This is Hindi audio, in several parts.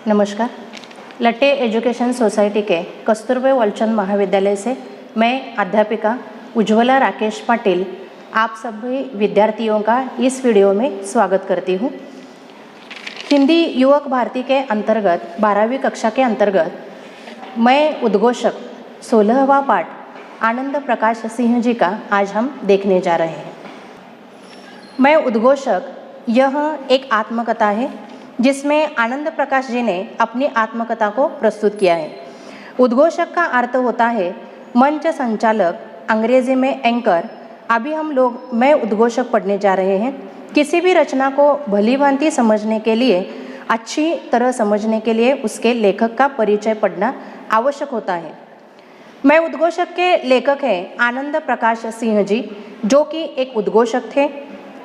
नमस्कार। लट्टे एजुकेशन सोसाइटी के कस्तूरबा वालचंद महाविद्यालय से मैं अध्यापिका उज्ज्वला राकेश पाटिल आप सभी विद्यार्थियों का इस वीडियो में स्वागत करती हूँ। हिंदी युवक भारती के अंतर्गत 12वीं कक्षा के अंतर्गत मैं उद्घोषक 16वां पाठ आनंद प्रकाश सिंह जी का आज हम देखने जा रहे हैं। मैं उद्घोषक यह एक आत्मकथा है जिसमें आनंद प्रकाश जी ने अपनी आत्मकथा को प्रस्तुत किया है। उद्घोषक का अर्थ होता है मंच संचालक, अंग्रेजी में एंकर। अभी हम लोग मैं उद्घोषक पढ़ने जा रहे हैं। किसी भी रचना को भलीभांति समझने के लिए, अच्छी तरह समझने के लिए उसके लेखक का परिचय पढ़ना आवश्यक होता है। मैं उद्घोषक के लेखक हैं आनंद प्रकाश सिंह जी, जो कि एक उद्घोषक थे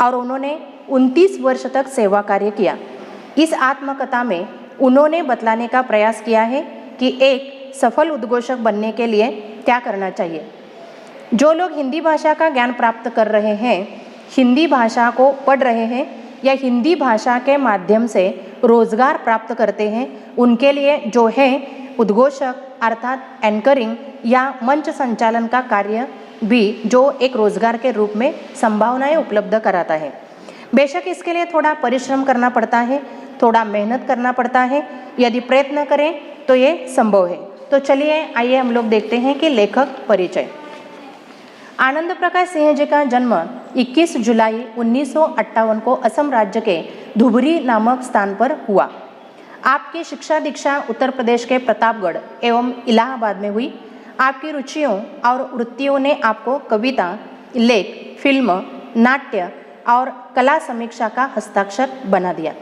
और उन्होंने 29 वर्ष तक सेवा कार्य किया। इस आत्मकथा में उन्होंने बतलाने का प्रयास किया है कि एक सफल उद्घोषक बनने के लिए क्या करना चाहिए। जो लोग हिंदी भाषा का ज्ञान प्राप्त कर रहे हैं, हिंदी भाषा को पढ़ रहे हैं या हिंदी भाषा के माध्यम से रोजगार प्राप्त करते हैं, उनके लिए जो है उद्घोषक अर्थात एंकरिंग या मंच संचालन का कार्य भी जो एक रोजगार के रूप में संभावनाएं उपलब्ध कराता है। बेशक इसके लिए थोड़ा परिश्रम करना पड़ता है, थोड़ा मेहनत करना पड़ता है। यदि प्रयत्न करें तो ये संभव है। तो चलिए आइए हम लोग देखते हैं कि लेखक परिचय। आनंद प्रकाश सिंह जी का जन्म 21 जुलाई 1958 को असम राज्य के धुबरी नामक स्थान पर हुआ। आपकी शिक्षा दीक्षा उत्तर प्रदेश के प्रतापगढ़ एवं इलाहाबाद में हुई। आपकी रुचियों और वृत्तियों ने आपको कविता, लेख, फिल्म, नाट्य और कला समीक्षा का हस्ताक्षर बना दिया।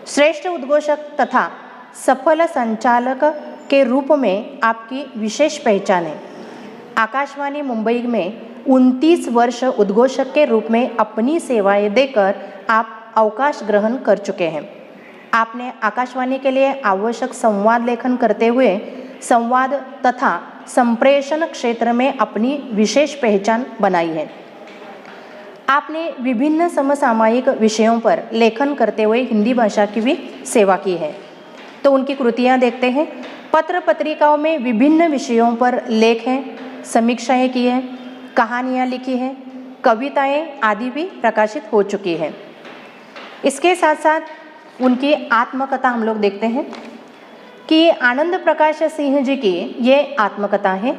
श्रेष्ठ उद्घोषक तथा सफल संचालक के रूप में आपकी विशेष पहचान है। आकाशवाणी मुंबई में 29 वर्ष उद्घोषक के रूप में अपनी सेवाएं देकर आप अवकाश ग्रहण कर चुके हैं। आपने आकाशवाणी के लिए आवश्यक संवाद लेखन करते हुए संवाद तथा संप्रेषण क्षेत्र में अपनी विशेष पहचान बनाई है। आपने विभिन्न समसामयिक विषयों पर लेखन करते हुए हिंदी भाषा की भी सेवा की है। तो उनकी कृतियां देखते हैं। पत्र पत्रिकाओं में विभिन्न विषयों पर लेख हैं, समीक्षाएं की हैं, कहानियां लिखी हैं, कविताएं आदि भी प्रकाशित हो चुकी हैं। इसके साथ साथ उनकी आत्मकथा हम लोग देखते हैं कि आनंद प्रकाश सिंह जी की ये आत्मकथा है।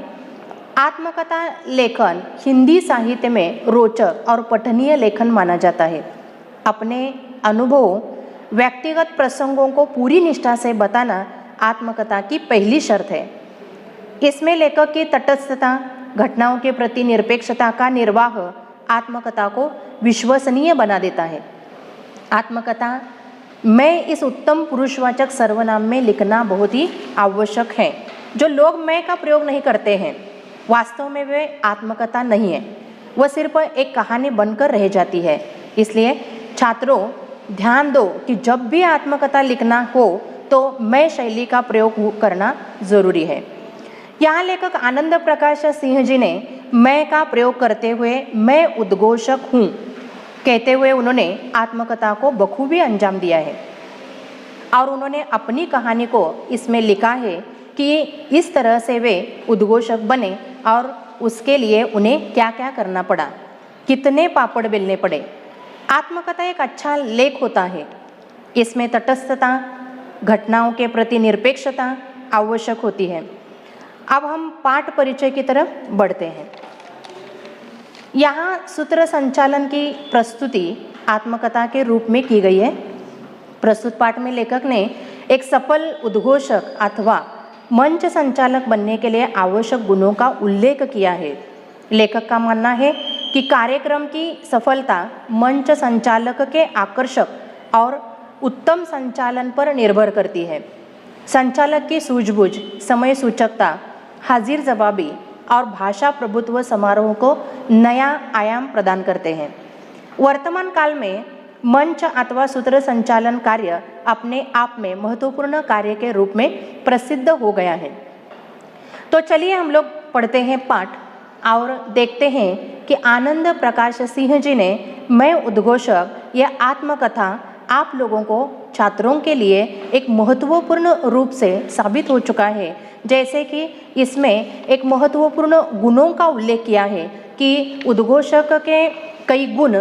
आत्मकथा लेखन हिंदी साहित्य में रोचक और पठनीय लेखन माना जाता है। अपने अनुभव, व्यक्तिगत प्रसंगों को पूरी निष्ठा से बताना आत्मकथा की पहली शर्त है। इसमें लेखक की तटस्थता, घटनाओं के प्रति निरपेक्षता का निर्वाह आत्मकथा को विश्वसनीय बना देता है। आत्मकथा मैं इस उत्तम पुरुषवाचक सर्वनाम में लिखना बहुत ही आवश्यक है। जो लोग मैं का प्रयोग नहीं करते हैं, वास्तव में वे आत्मकथा नहीं है, वह सिर्फ एक कहानी बनकर रह जाती है। इसलिए छात्रों ध्यान दो कि जब भी आत्मकथा लिखना हो तो मैं शैली का प्रयोग करना जरूरी है। यहाँ लेखक आनंद प्रकाश सिंह जी ने मैं का प्रयोग करते हुए मैं उद्घोषक हूँ कहते हुए उन्होंने आत्मकथा को बखूबी अंजाम दिया है और उन्होंने अपनी कहानी को इसमें लिखा है कि इस तरह से वे उद्घोषक बने और उसके लिए उन्हें क्या क्या करना पड़ा, कितने पापड़ बेलने पड़े। आत्मकथा एक अच्छा लेख होता है। इसमें तटस्थता, घटनाओं के प्रति निरपेक्षता आवश्यक होती है। अब हम पाठ परिचय की तरफ बढ़ते हैं। यहाँ सूत्र संचालन की प्रस्तुति आत्मकथा के रूप में की गई है। प्रस्तुत पाठ में लेखक ने एक सफल उद्घोषक अथवा मंच संचालक बनने के लिए आवश्यक गुणों का उल्लेख किया है। लेखक का मानना है कि कार्यक्रम की सफलता मंच संचालक के आकर्षक और उत्तम संचालन पर निर्भर करती है। संचालक की सूझबूझ, समय सूचकता, हाजिर जवाबी और भाषा प्रभुत्व समारोह को नया आयाम प्रदान करते हैं। वर्तमान काल में मंच अथवा सूत्र संचालन कार्य अपने आप में महत्वपूर्ण कार्य के रूप में प्रसिद्ध हो गया है। तो चलिए हम लोग पढ़ते हैं पाठ और देखते हैं कि आनंद प्रकाश सिंह जी ने मैं उद्घोषक यह आत्मकथा आप लोगों को छात्रों के लिए एक महत्वपूर्ण रूप से साबित हो चुका है। जैसे कि इसमें एक महत्वपूर्ण गुणों का उल्लेख किया है कि उद्घोषक के कई गुण,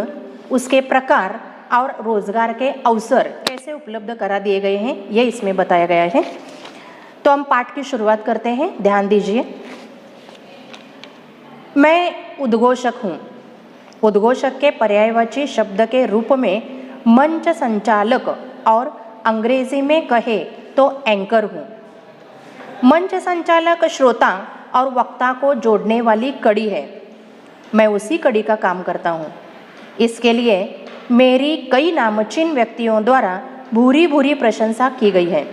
उसके प्रकार और रोजगार के अवसर कैसे उपलब्ध करा दिए गए हैं, ये इसमें बताया गया है। तो हम पाठ की शुरुआत करते हैं, ध्यान दीजिए। मैं उद्घोषक हूँ। उद्घोषक के पर्यायवाची शब्द के रूप में मंच संचालक और अंग्रेजी में कहे तो एंकर हूँ। मंच संचालक श्रोता और वक्ता को जोड़ने वाली कड़ी है। मैं उसी कड़ी का काम करता हूँ। इसके लिए मेरी कई नामचीन व्यक्तियों द्वारा भूरी भूरी प्रशंसा की गई है।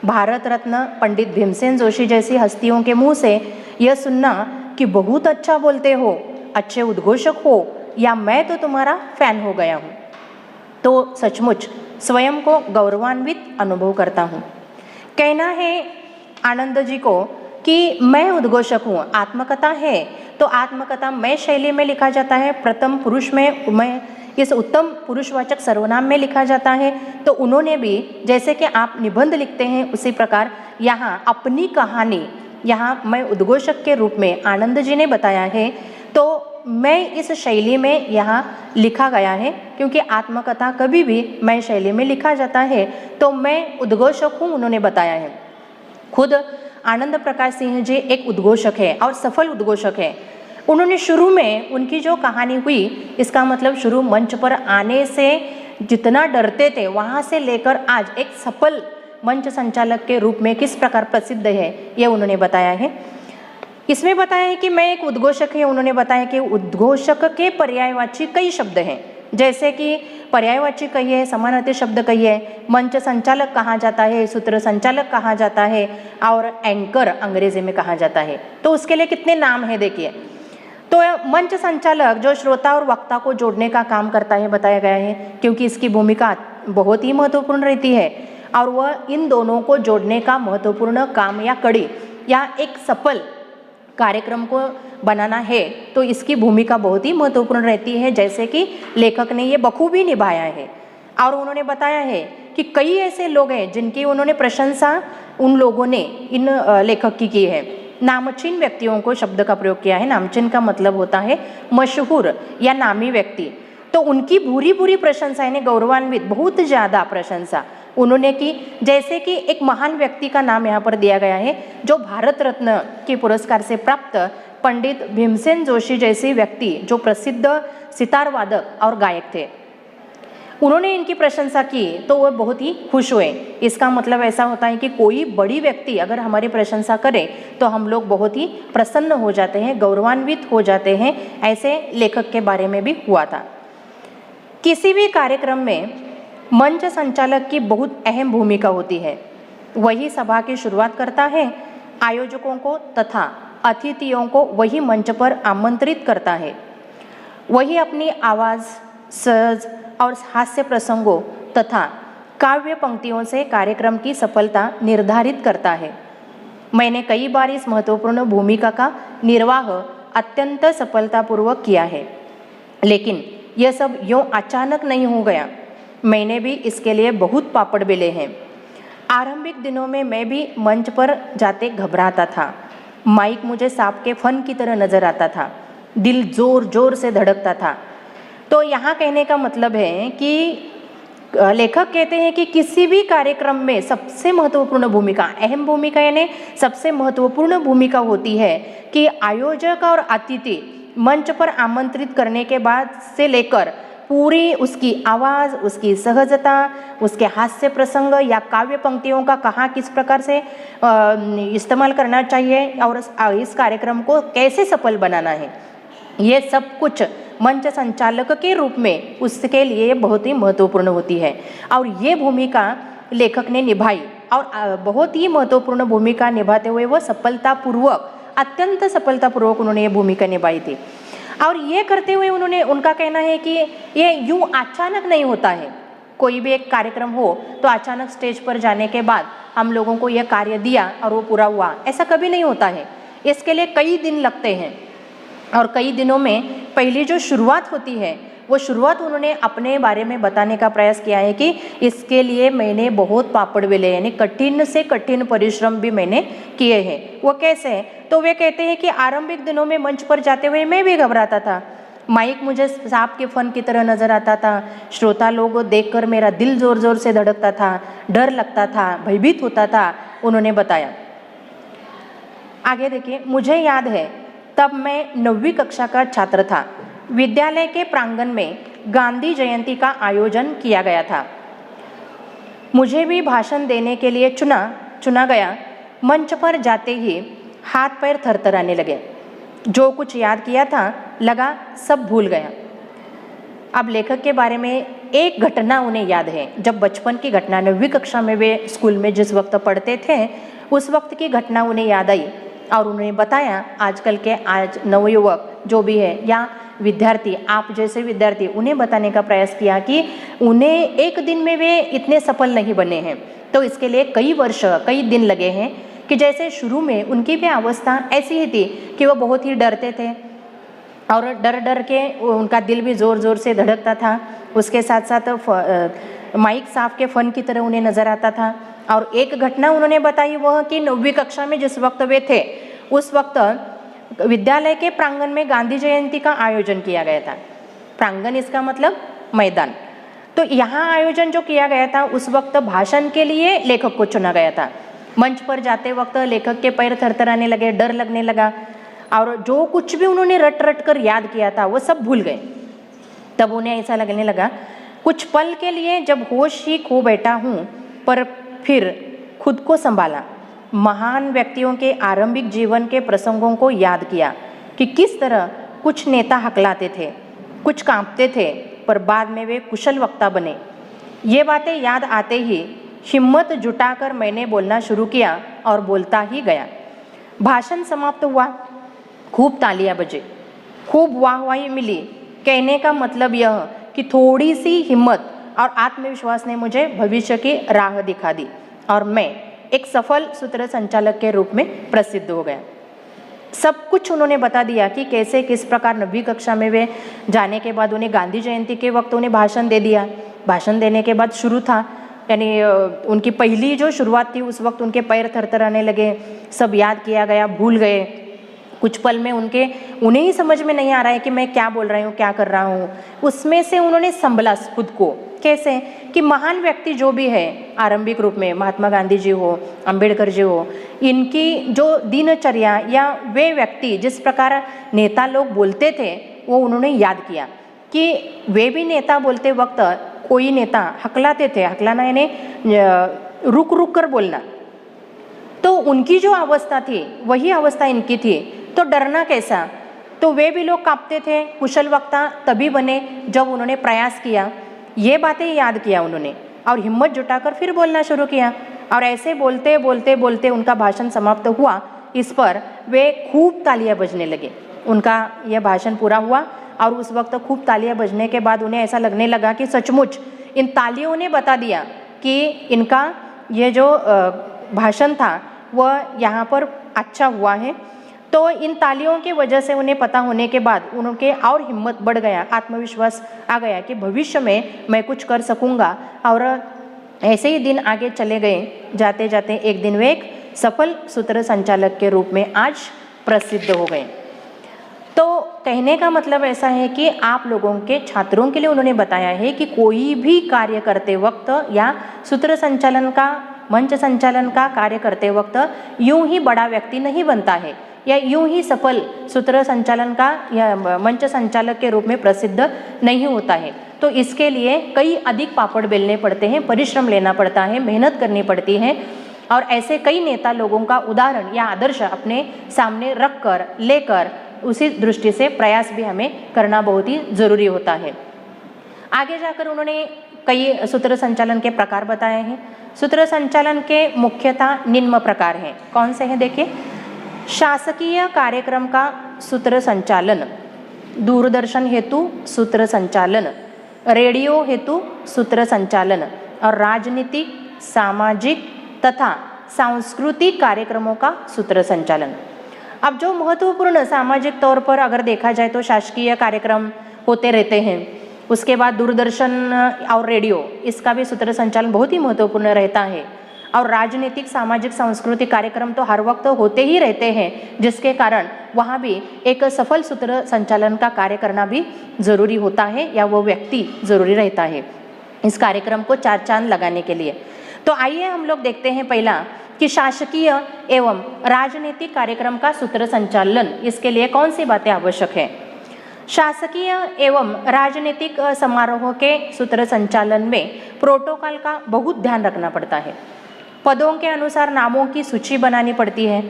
भारत रत्न पंडित भीमसेन जोशी जैसी हस्तियों के मुंह से यह सुनना कि बहुत अच्छा बोलते हो, अच्छे उद्घोषक हो, या मैं तो तुम्हारा फैन हो गया हूँ, तो सचमुच स्वयं को गौरवान्वित अनुभव करता हूँ। कहना है आनंद जी को कि मैं उद्घोषक हूँ, आत्मकथा है तो आत्मकथा मैं शैली में लिखा जाता है, प्रथम पुरुष में, मैं इस उत्तम पुरुषवाचक सर्वनाम में लिखा जाता है। तो उन्होंने भी जैसे कि आप निबंध लिखते हैं उसी प्रकार यहाँ अपनी कहानी, यहाँ मैं उद्घोषक के रूप में आनंद जी ने बताया है, तो मैं इस शैली में यहाँ लिखा गया है, क्योंकि आत्मकथा कभी भी मैं शैली में लिखा जाता है, तो मैं उद्घोषक हूँ, उन्होंने बताया है। खुद आनंद प्रकाश सिंह जी एक उद्घोषक है और सफल उद्घोषक है। उन्होंने शुरू में उनकी जो कहानी हुई, इसका मतलब शुरू मंच पर आने से जितना डरते थे, वहाँ से लेकर आज एक सफल मंच संचालक के रूप में किस प्रकार प्रसिद्ध है, ये उन्होंने बताया है। इसमें बताया है कि मैं एक उद्घोषक है। उन्होंने बताया कि उद्घोषक के पर्यायवाची कई शब्द हैं, जैसे कि पर्यायवाची कहिए, समानार्थी शब्द कहिए, मंच संचालक कहा जाता है, सूत्र संचालक कहा जाता है और एंकर अंग्रेजी में कहा जाता है। तो उसके लिए कितने नाम है देखिए। तो मंच संचालक जो श्रोता और वक्ता को जोड़ने का काम करता है बताया गया है, क्योंकि इसकी भूमिका बहुत ही महत्वपूर्ण रहती है और वह इन दोनों को जोड़ने का महत्वपूर्ण काम या कड़ी या एक सफल कार्यक्रम को बनाना है, तो इसकी भूमिका बहुत ही महत्वपूर्ण रहती है, जैसे कि लेखक ने ये बखूबी निभाया है। और उन्होंने बताया है कि कई ऐसे लोग हैं जिनकी उन्होंने प्रशंसा उन लोगों ने इन लेखक की है। नामचीन व्यक्तियों को शब्द का प्रयोग किया है। नामचीन का मतलब होता है मशहूर या नामी व्यक्ति। तो उनकी भूरी भूरी प्रशंसा, यानी गौरवान्वित, बहुत ज़्यादा प्रशंसा उन्होंने की। जैसे कि एक महान व्यक्ति का नाम यहाँ पर दिया गया है, जो भारत रत्न के पुरस्कार से प्राप्त पंडित भीमसेन जोशी जैसे व्यक्ति, जो प्रसिद्ध सितार वादक और गायक थे। उन्होंने इनकी प्रशंसा की तो वह बहुत ही खुश हुए। इसका मतलब ऐसा होता है कि कोई बड़ी व्यक्ति अगर हमारी प्रशंसा करे तो हम लोग बहुत ही प्रसन्न हो जाते हैं, गौरवान्वित हो जाते हैं। ऐसे लेखक के बारे में भी हुआ था। किसी भी कार्यक्रम में मंच संचालक की बहुत अहम भूमिका होती है। वही सभा की शुरुआत करता है, आयोजकों को तथा अतिथियों को वही मंच पर आमंत्रित करता है, वही अपनी आवाज़, सहज और हास्य प्रसंगों तथा काव्य पंक्तियों से कार्यक्रम की सफलता निर्धारित करता है। मैंने कई बार इस महत्वपूर्ण भूमिका का निर्वाह अत्यंत सफलतापूर्वक किया है, लेकिन यह सब यूँ अचानक नहीं हो गया। मैंने भी इसके लिए बहुत पापड़ बेले हैं। आरंभिक दिनों में मैं भी मंच पर जाते घबराता था। माइक मुझे सांप के फन की तरह नजर आता था, दिल जोर जोर से धड़कता था। तो यहाँ कहने का मतलब है कि लेखक कहते हैं कि किसी भी कार्यक्रम में सबसे महत्वपूर्ण भूमिका, अहम भूमिका यानी सबसे महत्वपूर्ण भूमिका होती है कि आयोजक और अतिथि मंच पर आमंत्रित करने के बाद से लेकर पूरी उसकी आवाज़, उसकी सहजता, उसके हास्य प्रसंग या काव्य पंक्तियों का कहाँ किस प्रकार से इस्तेमाल करना चाहिए और इस कार्यक्रम को कैसे सफल बनाना है, ये सब कुछ मंच संचालक के रूप में उसके लिए बहुत ही महत्वपूर्ण होती है। और ये भूमिका लेखक ने निभाई और बहुत ही महत्वपूर्ण भूमिका निभाते हुए वो सफलतापूर्वक, अत्यंत सफलतापूर्वक उन्होंने ये भूमिका निभाई थी। और ये करते हुए उनका कहना है कि ये यूँ अचानक नहीं होता है। कोई भी एक कार्यक्रम हो तो अचानक स्टेज पर जाने के बाद हम लोगों को यह कार्य दिया और वो पूरा हुआ, ऐसा कभी नहीं होता है। इसके लिए कई दिन लगते हैं और कई दिनों में पहली जो शुरुआत होती है वो शुरुआत उन्होंने अपने बारे में बताने का प्रयास किया है कि इसके लिए मैंने बहुत पापड़ बेले यानी कठिन से कठिन परिश्रम भी मैंने किए हैं। वो कैसे? तो वे कहते हैं कि आरंभिक दिनों में मंच पर जाते हुए मैं भी घबराता था। माइक मुझे सांप के फन की तरह नजर आता था। श्रोता लोग देखकर मेरा दिल जोर जोर से धड़कता था, डर लगता था, भयभीत होता था, उन्होंने बताया। आगे देखिए, मुझे याद है तब मैं 9वीं कक्षा का छात्र था। विद्यालय के प्रांगण में गांधी जयंती का आयोजन किया गया था। मुझे भी भाषण देने के लिए चुना गया। मंच पर जाते ही हाथ पैर थरथराने लगे। जो कुछ याद किया था लगा सब भूल गया। अब लेखक के बारे में एक घटना उन्हें याद है, जब बचपन की घटना, 9वीं कक्षा में वे स्कूल में जिस वक्त पढ़ते थे उस वक्त की घटना उन्हें याद आई और उन्होंने बताया आजकल के नवयुवक जो भी है या विद्यार्थी, आप जैसे विद्यार्थी, उन्हें बताने का प्रयास किया कि उन्हें एक दिन में वे इतने सफल नहीं बने हैं, तो इसके लिए कई वर्ष कई दिन लगे हैं। कि जैसे शुरू में उनकी भी अवस्था ऐसी ही थी कि वो बहुत ही डरते थे और डर डर के उनका दिल भी ज़ोर ज़ोर से धड़कता था। उसके साथ साथ माइक साफ के फन की तरह उन्हें नज़र आता था। और एक घटना उन्होंने बताई वह कि 9वीं कक्षा में जिस वक्त वे थे उस वक्त विद्यालय के प्रांगण में गांधी जयंती का आयोजन किया गया था। प्रांगण इसका मतलब मैदान। तो यहाँ आयोजन जो किया गया था उस वक्त भाषण के लिए लेखक को चुना गया था। मंच पर जाते वक्त लेखक के पैर थरथराने लगे, डर लगने लगा और जो कुछ भी उन्होंने रट रट कर याद किया था वो सब भूल गए। तब उन्हें ऐसा लगने लगा कुछ पल के लिए जब होश ही खो बैठा हूँ, पर फिर खुद को संभाला। महान व्यक्तियों के आरंभिक जीवन के प्रसंगों को याद किया कि किस तरह कुछ नेता हकलाते थे, कुछ कांपते थे, पर बाद में वे कुशल वक्ता बने। ये बातें याद आते ही हिम्मत जुटाकर मैंने बोलना शुरू किया और बोलता ही गया। भाषण समाप्त हुआ, खूब तालियां बजे, खूब वाहवाही मिली। कहने का मतलब यह कि थोड़ी सी हिम्मत और आत्मविश्वास ने मुझे भविष्य की राह दिखा दी और मैं एक सफल सूत्र संचालक के रूप में प्रसिद्ध हो गया। सब कुछ उन्होंने बता दिया कि कैसे किस प्रकार 9वीं कक्षा में वे जाने के बाद उन्हें गांधी जयंती के वक्त उन्हें भाषण दे दिया। भाषण देने के बाद शुरू था, यानी उनकी पहली जो शुरुआत थी उस वक्त उनके पैर थरथराने लगे, सब याद किया गया, भूल गए। कुछ पल में उन्हें ही समझ में नहीं आ रहा है कि मैं क्या बोल रही हूँ, क्या कर रहा हूँ। उसमें से उन्होंने संभला खुद को कैसे कि महान व्यक्ति जो भी है आरंभिक रूप में, महात्मा गांधी जी हो, अंबेडकर जी हो, इनकी जो दिनचर्या या वे व्यक्ति जिस प्रकार नेता लोग बोलते थे वो उन्होंने याद किया कि वे भी नेता बोलते वक्त कोई नेता हकलाते थे, हकलाना यानी रुक रुक कर बोलना, तो उनकी जो अवस्था थी वही अवस्था इनकी थी। तो डरना कैसा? तो वे भी लोग कांपते थे। कुशल वक्ता तभी बने जब उन्होंने प्रयास किया, ये बातें याद किया उन्होंने और हिम्मत जुटाकर फिर बोलना शुरू किया। और ऐसे बोलते बोलते बोलते उनका भाषण समाप्त हुआ। इस पर वे खूब तालियां बजने लगे। उनका यह भाषण पूरा हुआ और उस वक्त खूब तालियां बजने के बाद उन्हें ऐसा लगने लगा कि सचमुच इन तालियों ने बता दिया कि इनका ये जो भाषण था वह यहाँ पर अच्छा हुआ है। तो इन तालियों की वजह से उन्हें पता होने के बाद उनके और हिम्मत बढ़ गया, आत्मविश्वास आ गया कि भविष्य में मैं कुछ कर सकूँगा। और ऐसे ही दिन आगे चले गए। जाते जाते एक दिन वे एक सफल सूत्र संचालक के रूप में आज प्रसिद्ध हो गए। तो कहने का मतलब ऐसा है कि आप लोगों के छात्रों के लिए उन्होंने बताया है कि कोई भी कार्य करते वक्त या सूत्र संचालन का, मंच संचालन का कार्य करते वक्त यूं ही बड़ा व्यक्ति नहीं बनता है या यूं ही सफल सूत्र संचालन का या मंच संचालक के रूप में प्रसिद्ध नहीं होता है। तो इसके लिए कई अधिक पापड़ बेलने पड़ते हैं, परिश्रम लेना पड़ता है, मेहनत करनी पड़ती है। और ऐसे कई नेता लोगों का उदाहरण या आदर्श अपने सामने रख कर लेकर उसी दृष्टि से प्रयास भी हमें करना बहुत ही ज़रूरी होता है। आगे जाकर उन्होंने कई सूत्र संचालन के प्रकार बताए हैं। सूत्र संचालन के मुख्यतः निम्न प्रकार हैं। कौन से हैं देखिए? शासकीय कार्यक्रम का सूत्र संचालन, दूरदर्शन हेतु सूत्र संचालन, रेडियो हेतु सूत्र संचालन और राजनीतिक, सामाजिक तथा सांस्कृतिक कार्यक्रमों का सूत्र संचालन। अब जो महत्वपूर्ण सामाजिक तौर पर अगर देखा जाए तो शासकीय कार्यक्रम होते रहते हैं, उसके बाद दूरदर्शन और रेडियो, इसका भी सूत्र संचालन बहुत ही महत्वपूर्ण रहता है। और राजनीतिक, सामाजिक, सांस्कृतिक कार्यक्रम तो हर वक्त होते ही रहते हैं, जिसके कारण वहाँ भी एक सफल सूत्र संचालन का कार्य करना भी ज़रूरी होता है, या वो व्यक्ति ज़रूरी रहता है इस कार्यक्रम को चार चांद लगाने के लिए। तो आइए हम लोग देखते हैं पहला कि शासकीय एवं राजनीतिक कार्यक्रम का सूत्र संचालन, इसके लिए कौन सी बातें आवश्यक है। शासकीय एवं राजनीतिक समारोह के सूत्र संचालन में प्रोटोकॉल का बहुत ध्यान रखना पड़ता है। पदों के अनुसार नामों की सूची बनानी पड़ती है,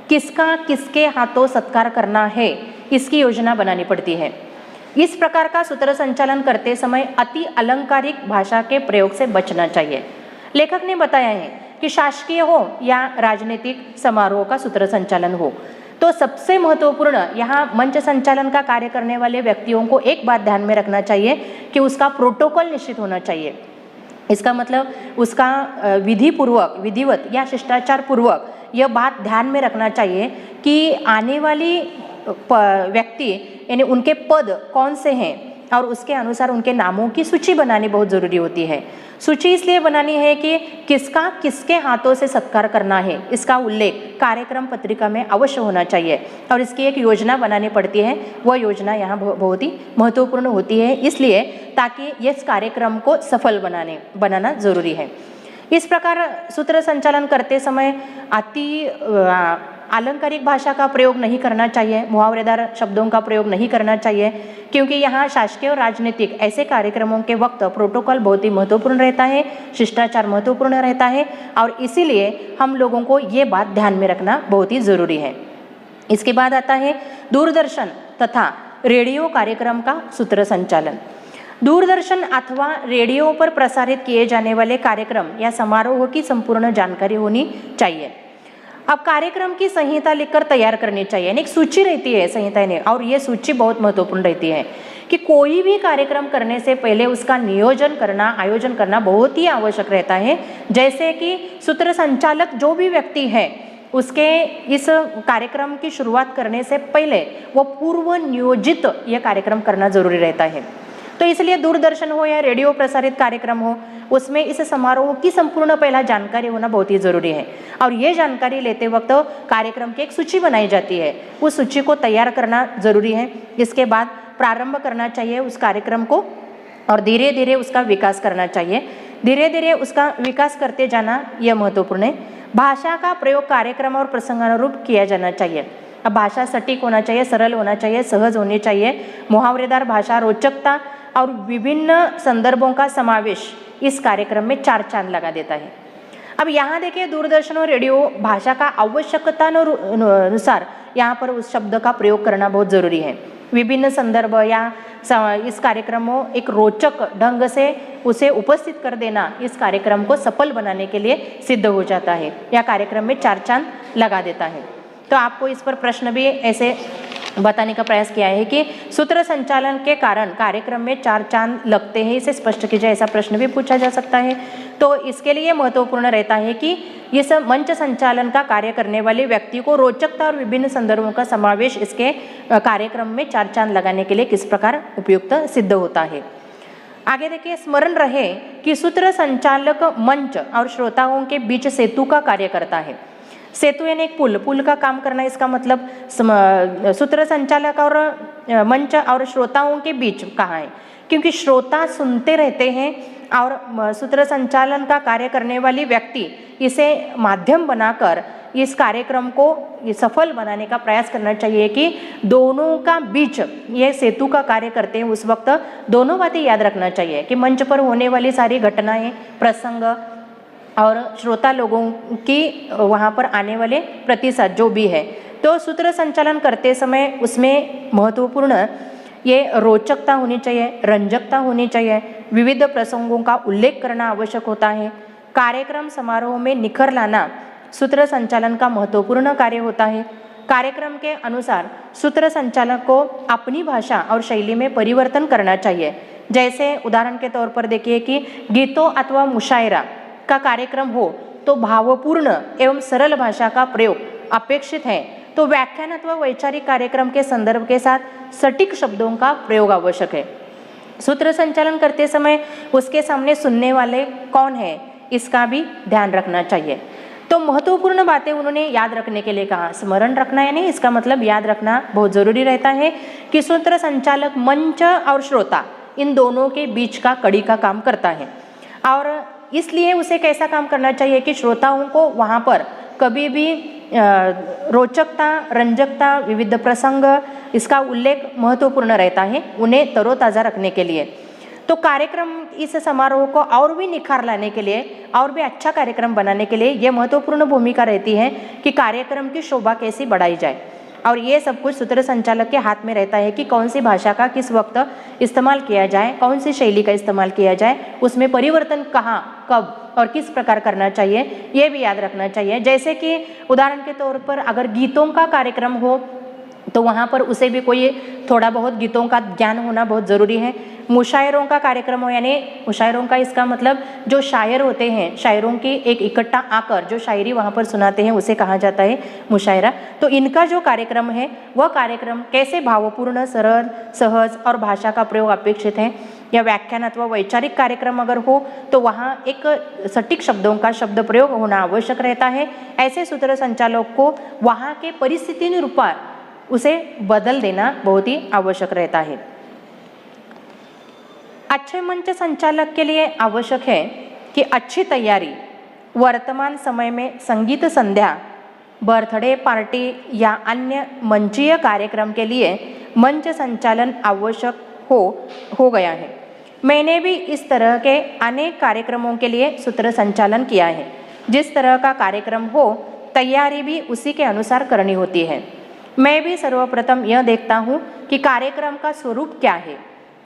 किसका किसके हाथों सत्कार करना है इसकी योजना बनानी पड़ती है। इस प्रकार का सूत्र संचालन करते समय अति अलंकारिक भाषा के प्रयोग से बचना चाहिए। लेखक ने बताया है कि शासकीय हो या राजनीतिक समारोह का सूत्र संचालन हो, तो सबसे महत्वपूर्ण यहाँ मंच संचालन का कार्य करने वाले व्यक्तियों को एक बात ध्यान में रखना चाहिए कि उसका प्रोटोकॉल निश्चित होना चाहिए। इसका मतलब उसका विधिवत या शिष्टाचार पूर्वक यह बात ध्यान में रखना चाहिए कि आने वाली व्यक्ति यानी उनके पद कौन से हैं और उसके अनुसार उनके नामों की सूची बनानी बहुत ज़रूरी होती है। सूची इसलिए बनानी है कि किसका किसके हाथों से सत्कार करना है, इसका उल्लेख कार्यक्रम पत्रिका में अवश्य होना चाहिए और इसकी एक योजना बनानी पड़ती है। वह योजना यहाँ बहुत ही महत्वपूर्ण होती है, इसलिए ताकि इस कार्यक्रम को सफल बनाना ज़रूरी है। इस प्रकार सूत्र संचालन करते समय अति आलंकारिक भाषा का प्रयोग नहीं करना चाहिए, मुहावरेदार शब्दों का प्रयोग नहीं करना चाहिए, क्योंकि यहाँ शासकीय और राजनीतिक ऐसे कार्यक्रमों के वक्त प्रोटोकॉल बहुत ही महत्वपूर्ण रहता है, शिष्टाचार महत्वपूर्ण रहता है और इसीलिए हम लोगों को ये बात ध्यान में रखना बहुत ही ज़रूरी है। इसके बाद आता है दूरदर्शन तथा रेडियो कार्यक्रम का सूत्र संचालन। दूरदर्शन अथवा रेडियो पर प्रसारित किए जाने वाले कार्यक्रम या समारोह की संपूर्ण जानकारी होनी चाहिए। अब कार्यक्रम की संहिता लिखकर तैयार करनी चाहिए, यानी एक सूची रहती है संहिता में, और ये सूची बहुत महत्वपूर्ण रहती है कि कोई भी कार्यक्रम करने से पहले उसका नियोजन करना, आयोजन करना बहुत ही आवश्यक रहता है। जैसे कि सूत्र संचालक जो भी व्यक्ति है उसके इस कार्यक्रम की शुरुआत करने से पहले वो पूर्व नियोजित यह कार्यक्रम करना जरूरी रहता है। तो इसलिए दूरदर्शन हो या रेडियो प्रसारित कार्यक्रम हो, उसमें इस समारोह की संपूर्ण पहला जानकारी होना बहुत ही ज़रूरी है और ये जानकारी लेते वक्त कार्यक्रम की एक सूची बनाई जाती है, उस सूची को तैयार करना ज़रूरी है। इसके बाद प्रारंभ करना चाहिए उस कार्यक्रम को और धीरे धीरे उसका विकास करना चाहिए। धीरे धीरे उसका विकास करते जाना यह महत्वपूर्ण है। भाषा का प्रयोग कार्यक्रम और प्रसंगानुरूप किया जाना चाहिए। अब भाषा सटीक होना चाहिए, सरल होना चाहिए, सहज होनी चाहिए। मुहावरेदार भाषा, रोचकता और विभिन्न संदर्भों का समावेश इस कार्यक्रम में चार चांद लगा देता है। अब यहाँ देखिए दूरदर्शन और रेडियो भाषा का आवश्यकता अनुसार यहाँ पर उस शब्द का प्रयोग करना बहुत ज़रूरी है। विभिन्न संदर्भ या इस कार्यक्रम को एक रोचक ढंग से उसे उपस्थित कर देना इस कार्यक्रम को सफल बनाने के लिए सिद्ध हो जाता है या कार्यक्रम में चार चांद लगा देता है। तो आपको इस पर प्रश्न भी ऐसे बताने का प्रयास किया है कि सूत्र संचालन के कारण कार्यक्रम में चार चांद लगते हैं, इसे स्पष्ट कीजिए, ऐसा प्रश्न भी पूछा जा सकता है। तो इसके लिए महत्वपूर्ण रहता है कि इस मंच संचालन का कार्य करने वाले व्यक्ति को रोचकता और विभिन्न संदर्भों का समावेश इसके कार्यक्रम में चार चांद लगाने के लिए किस प्रकार उपयुक्त सिद्ध होता है। आगे देखिए, स्मरण रहे कि सूत्र संचालक मंच और श्रोताओं के बीच सेतु का कार्य करता है। सेतु यानी एक पुल का काम करना, इसका मतलब सूत्र संचालक और मंच और श्रोताओं के बीच कहाँ है, क्योंकि श्रोता सुनते रहते हैं और सूत्र संचालन का कार्य करने वाली व्यक्ति इसे माध्यम बनाकर इस कार्यक्रम को सफल बनाने का प्रयास करना चाहिए कि दोनों का बीच ये सेतु का कार्य करते हैं। उस वक्त दोनों बातें याद रखना चाहिए कि मंच पर होने वाली सारी घटनाएं, प्रसंग और श्रोता लोगों की वहाँ पर आने वाले प्रतिशत जो भी है, तो सूत्र संचालन करते समय उसमें महत्वपूर्ण ये रोचकता होनी चाहिए, रंजकता होनी चाहिए, विविध प्रसंगों का उल्लेख करना आवश्यक होता है। कार्यक्रम समारोह में निखर लाना सूत्र संचालन का महत्वपूर्ण कार्य होता है। कार्यक्रम के अनुसार सूत्र संचालक को अपनी भाषा और शैली में परिवर्तन करना चाहिए। जैसे उदाहरण के तौर पर देखिए कि गीतों अथवा मुशायरा का कार्यक्रम हो तो भावपूर्ण एवं सरल भाषा का प्रयोग अपेक्षित है, तो व्याख्यान अथवा वैचारिक कार्यक्रम के संदर्भ के साथ सटीक शब्दों का प्रयोग आवश्यक है। सूत्र संचालन करते समय उसके सामने सुनने वाले कौन है, इसका भी ध्यान रखना चाहिए। तो महत्वपूर्ण बातें उन्होंने याद रखने के लिए कहा। स्मरण रखना यानी इसका मतलब याद रखना बहुत ज़रूरी रहता है कि सूत्र संचालक मंच और श्रोता इन दोनों के बीच का कड़ी का काम करता है, और इसलिए उसे कैसा काम करना चाहिए कि श्रोताओं को वहाँ पर कभी भी रोचकता, रंजकता, विविध प्रसंग, इसका उल्लेख महत्वपूर्ण रहता है उन्हें तरोताज़ा रखने के लिए। तो कार्यक्रम, इस समारोह को और भी निखार लाने के लिए, और भी अच्छा कार्यक्रम बनाने के लिए ये महत्वपूर्ण भूमिका रहती है कि कार्यक्रम की शोभा कैसी बढ़ाई जाए, और ये सब कुछ सूत्र संचालक के हाथ में रहता है कि कौन सी भाषा का किस वक्त इस्तेमाल किया जाए, कौन सी शैली का इस्तेमाल किया जाए, उसमें परिवर्तन कहाँ, कब और किस प्रकार करना चाहिए, ये भी याद रखना चाहिए। जैसे कि उदाहरण के तौर पर अगर गीतों का कार्यक्रम हो तो वहाँ पर उसे भी कोई थोड़ा बहुत गीतों का ज्ञान होना बहुत ज़रूरी है। मुशायरों का कार्यक्रम हो, यानी मुशायरों का इसका मतलब जो शायर होते हैं, शायरों की एक इकट्ठा आकर जो शायरी वहाँ पर सुनाते हैं उसे कहा जाता है मुशायरा। तो इनका जो कार्यक्रम है वह कार्यक्रम कैसे भावपूर्ण, सरल, सहज और भाषा का प्रयोग अपेक्षित है। या व्याख्यान अथवा वैचारिक कार्यक्रम अगर हो तो वहाँ एक सटीक शब्दों का शब्द प्रयोग होना आवश्यक रहता है। ऐसे सूत्र संचालक को वहाँ के परिस्थिति अनुरूप उसे बदल देना बहुत ही आवश्यक रहता है। अच्छे मंच संचालक के लिए आवश्यक है कि अच्छी तैयारी, वर्तमान समय में संगीत संध्या, बर्थडे पार्टी या अन्य मंचीय कार्यक्रम के लिए मंच संचालन आवश्यक हो गया है। मैंने भी इस तरह के अनेक कार्यक्रमों के लिए सूत्र संचालन किया है। जिस तरह का कार्यक्रम हो तैयारी भी उसी के अनुसार करनी होती है। मैं भी सर्वप्रथम यह देखता हूँ कि कार्यक्रम का स्वरूप क्या है,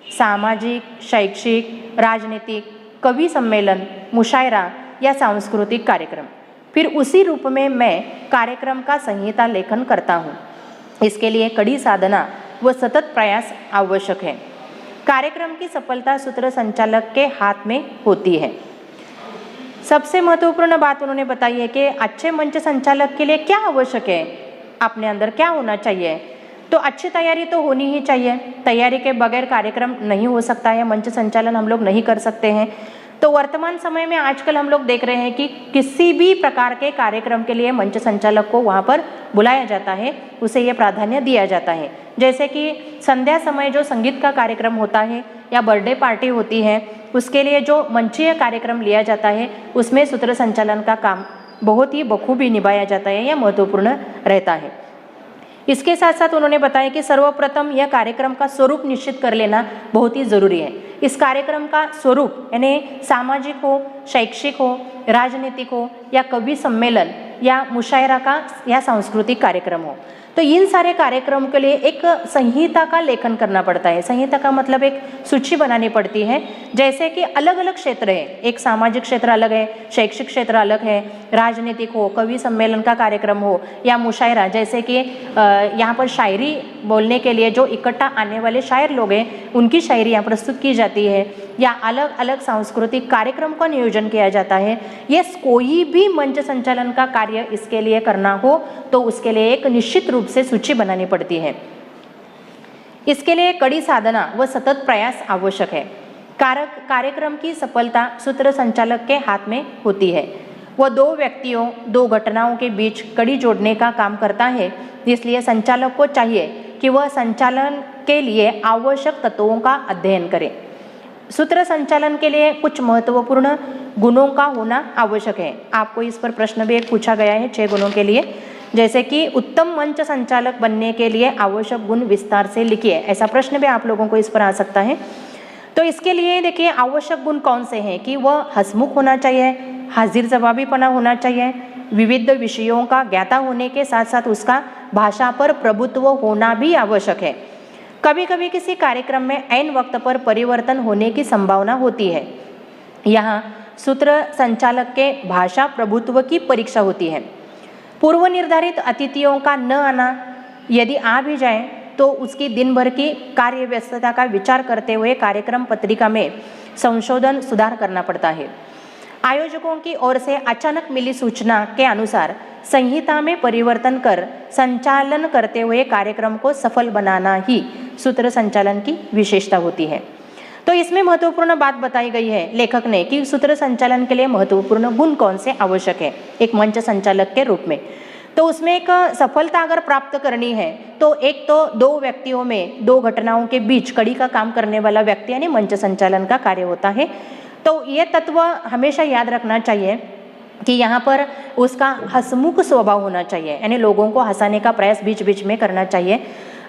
सामाजिक, शैक्षिक, राजनीतिक, कवि सम्मेलन, मुशायरा या सांस्कृतिक कार्यक्रम। फिर उसी रूप में मैं कार्यक्रम का संहिता लेखन करता हूँ। इसके लिए कड़ी साधना व सतत प्रयास आवश्यक है। कार्यक्रम की सफलता सूत्र संचालक के हाथ में होती है। सबसे महत्वपूर्ण बात उन्होंने बताई है कि अच्छे मंच संचालक के लिए क्या आवश्यक है, अपने अंदर क्या होना चाहिए। तो अच्छी तैयारी तो होनी ही चाहिए। तैयारी के बगैर कार्यक्रम नहीं हो सकता है, मंच संचालन हम लोग नहीं कर सकते हैं। तो वर्तमान समय में आजकल हम लोग देख रहे हैं कि किसी भी प्रकार के कार्यक्रम के लिए मंच संचालक को वहाँ पर बुलाया जाता है, उसे ये प्राधान्य दिया जाता है। जैसे कि संध्या समय जो संगीत का कार्यक्रम होता है या बर्थडे पार्टी होती है, उसके लिए जो मंचीय कार्यक्रम लिया जाता है उसमें सूत्र संचालन का काम बहुत ही बखूबी निभाया जाता है, यह महत्वपूर्ण रहता है। इसके साथ साथ उन्होंने बताया कि सर्वप्रथम यह कार्यक्रम का स्वरूप निश्चित कर लेना बहुत ही ज़रूरी है। इस कार्यक्रम का स्वरूप यानी सामाजिक हो, शैक्षिक हो, राजनीतिक हो या कवि सम्मेलन या मुशायरा का या सांस्कृतिक कार्यक्रम हो, तो इन सारे कार्यक्रम के लिए एक संहिता का लेखन करना पड़ता है। संहिता का मतलब एक सूची बनानी पड़ती है। जैसे कि अलग अलग क्षेत्र है, एक सामाजिक क्षेत्र अलग है, शैक्षिक क्षेत्र अलग है, राजनीतिक हो, कवि सम्मेलन का कार्यक्रम हो या मुशायरा, जैसे कि यहाँ पर शायरी बोलने के लिए जो इकट्ठा आने वाले शायर लोग हैं उनकी शायरी यहाँ प्रस्तुत की जाती है, या अलग अलग सांस्कृतिक कार्यक्रम का नियोजन किया जाता है। ये कोई भी मंच संचालन का कार्य इसके लिए करना हो तो उसके लिए एक निश्चित रूप से सूची बनानी पड़ती है। इसके लिए कड़ी साधना व सतत प्रयास आवश्यक है। कार्यक्रम की सफलता सूत्र संचालक के हाथ में होती है। वह दो व्यक्तियों, दो घटनाओं के बीच कड़ी जोड़ने का काम करता है। इसलिए संचालक को चाहिए कि वह संचालन के लिए आवश्यक तत्वों का अध्ययन करे। सूत्र संचालन के लिए कुछ महत्वपूर्ण गुणों का होना आवश्यक है। आपको इस पर प्रश्न भी एक पूछा गया है 6 गुणों के लिए, जैसे कि उत्तम मंच संचालक बनने के लिए आवश्यक गुण विस्तार से लिखिए। ऐसा प्रश्न भी आप लोगों को इस पर आ सकता है। तो इसके लिए देखिए आवश्यक गुण कौन से हैं कि वह हंसमुख होना चाहिए, हाजिर जवाबीपना होना चाहिए, विविध विषयों का ज्ञाता होने के साथ साथ उसका भाषा पर प्रभुत्व होना भी आवश्यक है। कभी कभी किसी कार्यक्रम में ऐन वक्त पर परिवर्तन होने की संभावना होती है। यहाँ सूत्र संचालक के भाषा प्रभुत्व की परीक्षा होती है। पूर्व निर्धारित अतिथियों का न आना, यदि आ भी जाए तो उसकी दिन भर की कार्य व्यस्तता का विचार करते हुए कार्यक्रम पत्रिका में संशोधन सुधार करना पड़ता है। आयोजकों की ओर से अचानक मिली सूचना के अनुसार संहिता में परिवर्तन कर संचालन करते हुए कार्यक्रम को सफल बनाना ही सूत्र संचालन की विशेषता होती है। तो इसमें महत्वपूर्ण बात बताई गई है लेखक ने कि सूत्र संचालन के लिए महत्वपूर्ण गुण कौन से आवश्यक है एक मंच संचालक के रूप में। तो उसमें एक सफलता अगर प्राप्त करनी है तो एक तो दो व्यक्तियों में, दो घटनाओं के बीच कड़ी का काम करने वाला व्यक्ति यानी मंच संचालन का कार्य होता है। तो ये तत्व हमेशा याद रखना चाहिए कि यहाँ पर उसका हंसमुख स्वभाव होना चाहिए, यानी लोगों को हंसाने का प्रयास बीच बीच में करना चाहिए।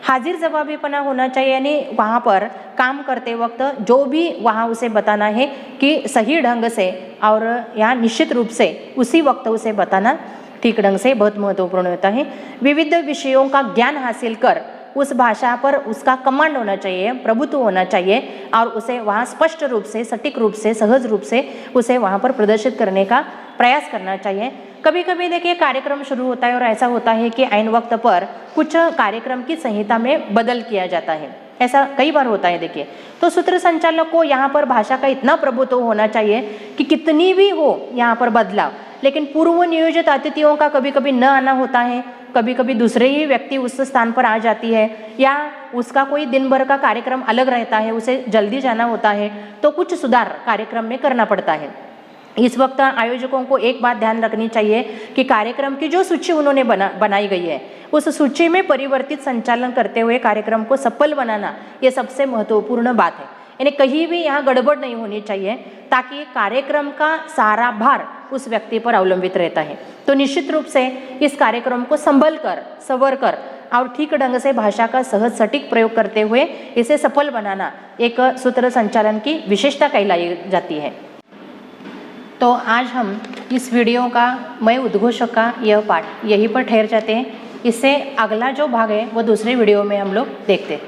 हाजिर जवाबीपना होना चाहिए, यानी वहाँ पर काम करते वक्त जो भी वहाँ उसे बताना है कि सही ढंग से और यहाँ निश्चित रूप से उसी वक्त उसे बताना ठीक ढंग से बहुत महत्वपूर्ण होता है। विविध विषयों का ज्ञान हासिल कर उस भाषा पर उसका कमांड होना चाहिए, प्रभुत्व होना चाहिए और उसे वहाँ स्पष्ट रूप से, सटीक रूप से, सहज रूप से उसे वहाँ पर प्रदर्शित करने का प्रयास करना चाहिए। कभी कभी देखिए कार्यक्रम शुरू होता है और ऐसा होता है कि ऐन वक्त पर कुछ कार्यक्रम की संहिता में बदल किया जाता है, ऐसा कई बार होता है देखिए। तो सूत्र संचालक को यहाँ पर भाषा का इतना प्रभुत्व होना चाहिए कि कितनी भी हो यहाँ पर बदलाव, लेकिन पूर्व नियोजित अतिथियों का कभी कभी न आना होता है, कभी कभी दूसरे ही व्यक्ति उस स्थान पर आ जाती है या उसका कोई दिन भर का कार्यक्रम अलग रहता है, उसे जल्दी जाना होता है, तो कुछ सुधार कार्यक्रम में करना पड़ता है। इस वक्त आयोजकों को एक बात ध्यान रखनी चाहिए कि कार्यक्रम की जो सूची उन्होंने बनाई गई है उस सूची में परिवर्तित संचालन करते हुए कार्यक्रम को सफल बनाना ये सबसे महत्वपूर्ण बात है, यानी कहीं भी यहाँ गड़बड़ नहीं होनी चाहिए ताकि कार्यक्रम का सारा भार उस व्यक्ति पर अवलंबित रहता है। तो निश्चित रूप से इस कार्यक्रम को संभल कर, संवर कर और ठीक ढंग से भाषा का सहज सटीक प्रयोग करते हुए इसे सफल बनाना एक सूत्र संचालन की विशेषता कहलाई जाती है। तो आज हम इस वीडियो का मैं उद्घोषक का यह पाठ यहीं पर ठहर जाते हैं। इससे अगला जो भाग है वो दूसरे वीडियो में हम लोग देखते हैं।